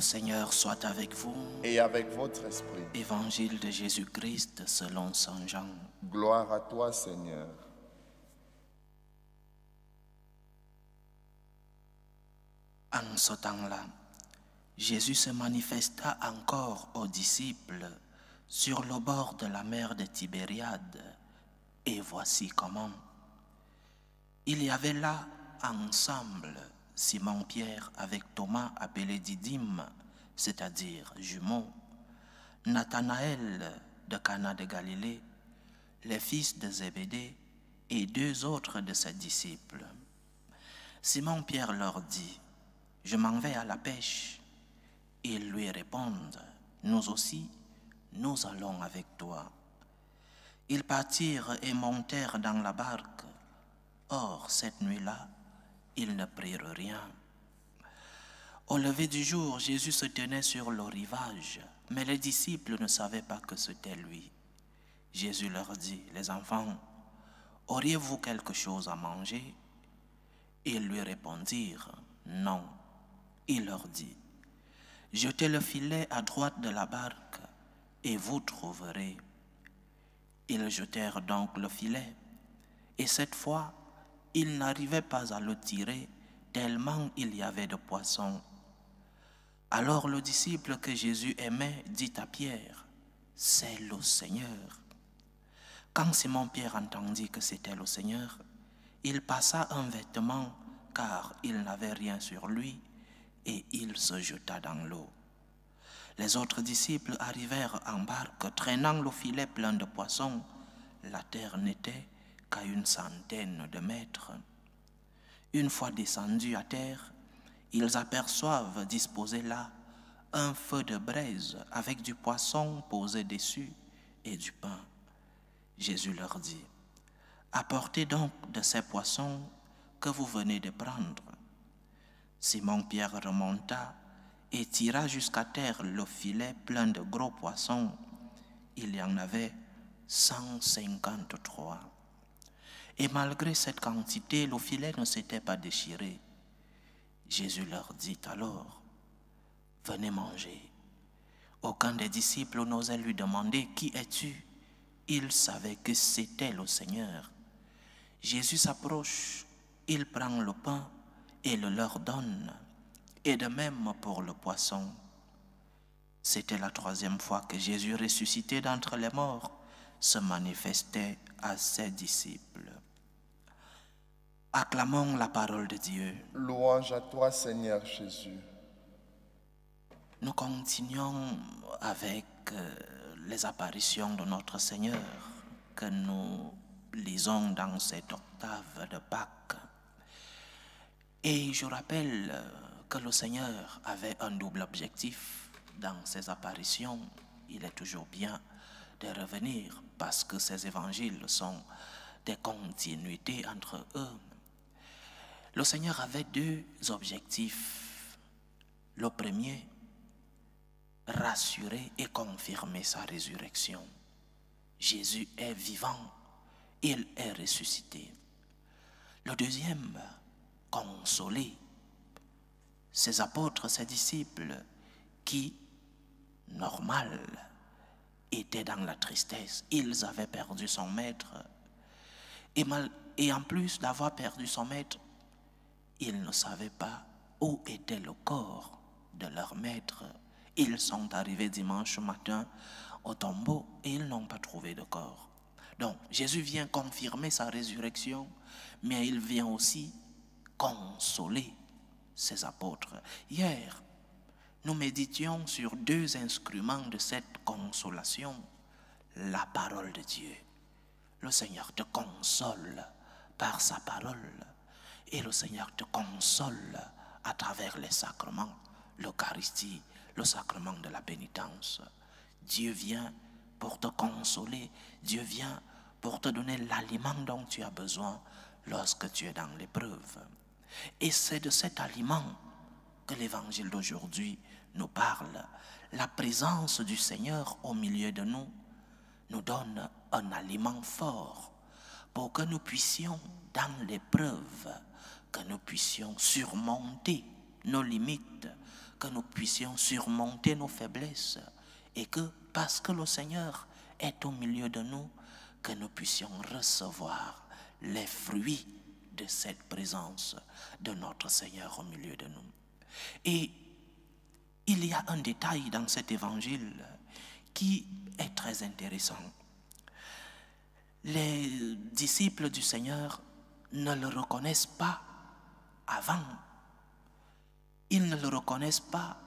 Seigneur soit avec vous. Et avec votre esprit. Évangile de Jésus-Christ selon saint Jean. Gloire à toi, Seigneur. En ce temps-là, Jésus se manifesta encore aux disciples sur le bord de la mer de Tibériade. Et voici comment. Il y avait là ensemble Simon-Pierre avec Thomas appelé Didyme, c'est-à-dire jumeau, Nathanaël de Cana de Galilée, les fils de Zébédée et deux autres de ses disciples. Simon-Pierre leur dit, « Je m'en vais à la pêche. » Ils lui répondent, « Nous aussi, nous allons avec toi. » Ils partirent et montèrent dans la barque. Or, cette nuit-là, ils ne prirent rien. Au lever du jour, Jésus se tenait sur le rivage, mais les disciples ne savaient pas que c'était lui. Jésus leur dit, « Les enfants, auriez-vous quelque chose à manger ?» Ils lui répondirent, « Non. » Il leur dit, « Jetez le filet à droite de la barque, et vous trouverez. » Ils jetèrent donc le filet, et cette fois, ils n'arrivaient pas à le tirer, tellement il y avait de poissons. Alors le disciple que Jésus aimait dit à Pierre, « C'est le Seigneur. » Quand Simon-Pierre entendit que c'était le Seigneur, il passa un vêtement, car il n'avait rien sur lui, et il se jeta dans l'eau. Les autres disciples arrivèrent en barque, traînant le filet plein de poissons. La terre n'était qu'à 100 de mètres. Une fois descendus à terre, ils aperçoivent disposé là un feu de braise avec du poisson posé dessus et du pain. Jésus leur dit, « Apportez donc de ces poissons que vous venez de prendre. » Simon-Pierre remonta et tira jusqu'à terre le filet plein de gros poissons. Il y en avait 153. Et malgré cette quantité, le filet ne s'était pas déchiré. Jésus leur dit alors, « Venez manger. » Aucun des disciples n'osait lui demander, « Qui es-tu » Il savait que c'était le Seigneur. Jésus s'approche, il prend le pain et le leur donne, et de même pour le poisson. C'était la 3e fois que Jésus, ressuscité d'entre les morts, se manifestait à ses disciples. Acclamons la parole de Dieu. Louange à toi, Seigneur Jésus. Nous continuons avec les apparitions de notre Seigneur que nous lisons dans cette octave de Pâques. Et je rappelle que le Seigneur avait un double objectif dans ses apparitions. Il est toujours bien de revenir parce que ces évangiles sont des continuités entre eux. Le Seigneur avait 2 objectifs. Le premier, rassurer et confirmer sa résurrection. Jésus est vivant, il est ressuscité. Le deuxième, consoler ses apôtres, ses disciples qui, normal, étaient dans la tristesse. Ils avaient perdu son maître. Et en plus d'avoir perdu son maître, ils ne savaient pas où était le corps de leur maître. Ils sont arrivés dimanche matin au tombeau et ils n'ont pas trouvé de corps. Donc Jésus vient confirmer sa résurrection, mais il vient aussi consoler ses apôtres. Hier, nous méditions sur 2 instruments de cette consolation. La parole de Dieu. Le Seigneur te console par sa parole. Et le Seigneur te console à travers les sacrements, l'Eucharistie, le sacrement de la pénitence. Dieu vient pour te consoler. Dieu vient pour te donner l'aliment dont tu as besoin lorsque tu es dans l'épreuve. Et c'est de cet aliment que l'évangile d'aujourd'hui nous parle. La présence du Seigneur au milieu de nous nous donne un aliment fort pour que nous puissions, dans l'épreuve, que nous puissions surmonter nos limites, que nous puissions surmonter nos faiblesses et que, parce que le Seigneur est au milieu de nous, que nous puissions recevoir les fruits de cette présence de notre Seigneur au milieu de nous. Et il y a un détail dans cet évangile qui est très intéressant. Les disciples du Seigneur ne le reconnaissent pas avant. Ils ne le reconnaissent pas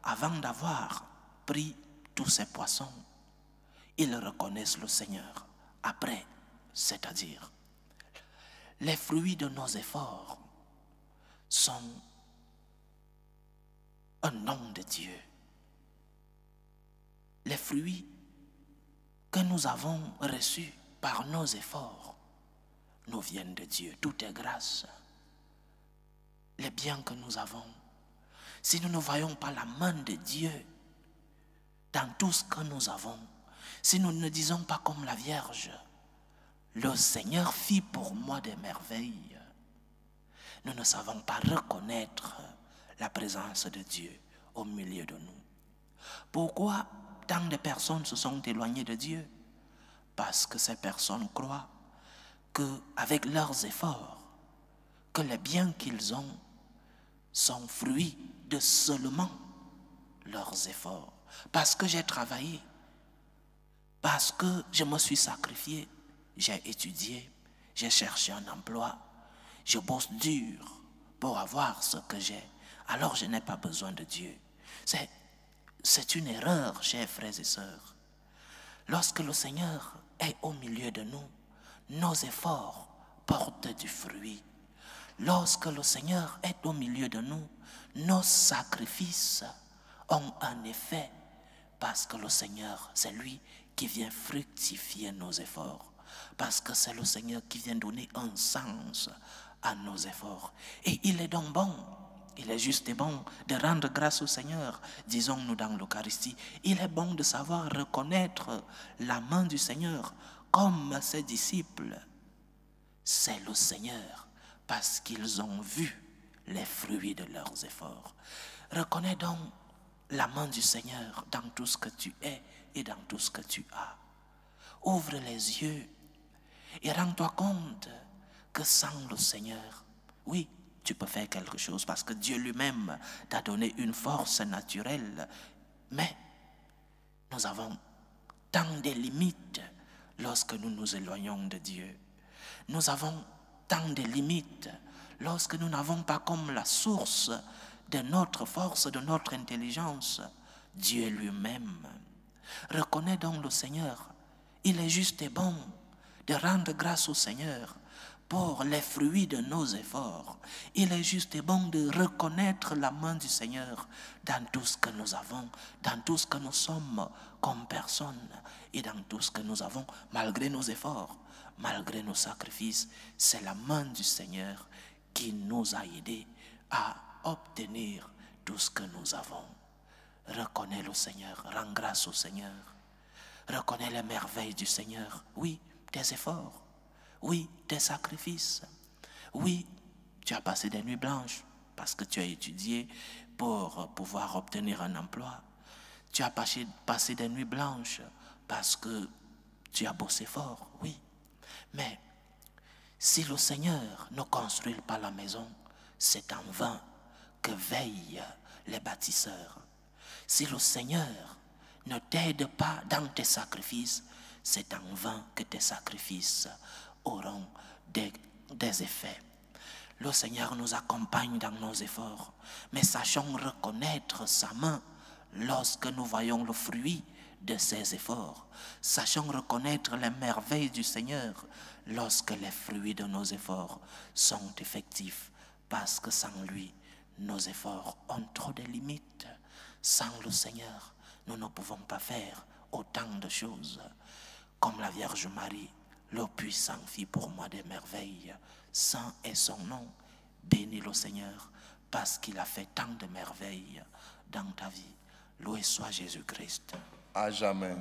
avant d'avoir pris tous ces poissons. Ils reconnaissent le Seigneur après, c'est-à-dire les fruits de nos efforts sont un nom de Dieu. Les fruits que nous avons reçus par nos efforts nous viennent de Dieu. Tout est grâce. Les biens que nous avons, si nous ne voyons pas la main de Dieu dans tout ce que nous avons, si nous ne disons pas comme la Vierge, le Seigneur fit pour moi des merveilles, nous ne savons pas reconnaître la présence de Dieu au milieu de nous. Pourquoi tant de personnes se sont éloignées de Dieu? Parce que ces personnes croient qu'avec leurs efforts, que les biens qu'ils ont sont fruits de seulement leurs efforts. Parce que j'ai travaillé, parce que je me suis sacrifié, j'ai étudié, j'ai cherché un emploi, je bosse dur pour avoir ce que j'ai, alors je n'ai pas besoin de Dieu. C'est une erreur, chers frères et sœurs. Lorsque le Seigneur est au milieu de nous, nos efforts portent du fruit. Lorsque le Seigneur est au milieu de nous, nos sacrifices ont un effet, parce que le Seigneur, c'est lui qui vient fructifier nos efforts, parce que c'est le Seigneur qui vient donner un sens à nos efforts. Et il est donc bon, il est juste et bon de rendre grâce au Seigneur, disons-nous dans l'Eucharistie. Il est bon de savoir reconnaître la main du Seigneur comme ses disciples. C'est le Seigneur parce qu'ils ont vu les fruits de leurs efforts. Reconnais donc la main du Seigneur dans tout ce que tu es et dans tout ce que tu as. Ouvre les yeux et rends-toi compte que sans le Seigneur, oui, tu peux faire quelque chose parce que Dieu lui-même t'a donné une force naturelle, mais nous avons tant de limites lorsque nous nous éloignons de Dieu. Nous avons tant de limites lorsque nous n'avons pas comme la source de notre force, de notre intelligence, Dieu lui-même. Reconnais donc le Seigneur. Il est juste et bon de rendre grâce au Seigneur pour les fruits de nos efforts. Il est juste et bon de reconnaître la main du Seigneur dans tout ce que nous avons, dans tout ce que nous sommes comme personnes et dans tout ce que nous avons malgré nos efforts, malgré nos sacrifices. C'est la main du Seigneur qui nous a aidés à obtenir tout ce que nous avons. Reconnais le Seigneur, rends grâce au Seigneur. Reconnais les merveilles du Seigneur. Oui, tes efforts. Oui, tes sacrifices. Oui, tu as passé des nuits blanches parce que tu as étudié pour pouvoir obtenir un emploi. Tu as passé des nuits blanches parce que tu as bossé fort, oui. Mais si le Seigneur ne construit pas la maison, c'est en vain que veillent les bâtisseurs. Si le Seigneur ne t'aide pas dans tes sacrifices, c'est en vain que tes sacrifices auront des effets. Le Seigneur nous accompagne dans nos efforts, mais sachons reconnaître sa main lorsque nous voyons le fruit de ses efforts. Sachons reconnaître les merveilles du Seigneur lorsque les fruits de nos efforts sont effectifs, parce que sans lui, nos efforts ont trop de limites. Sans le Seigneur, nous ne pouvons pas faire autant de choses. Comme la Vierge Marie, le puissant fit pour moi des merveilles. Saint est son nom. Bénis le Seigneur parce qu'il a fait tant de merveilles dans ta vie. Loué soit Jésus-Christ. À jamais.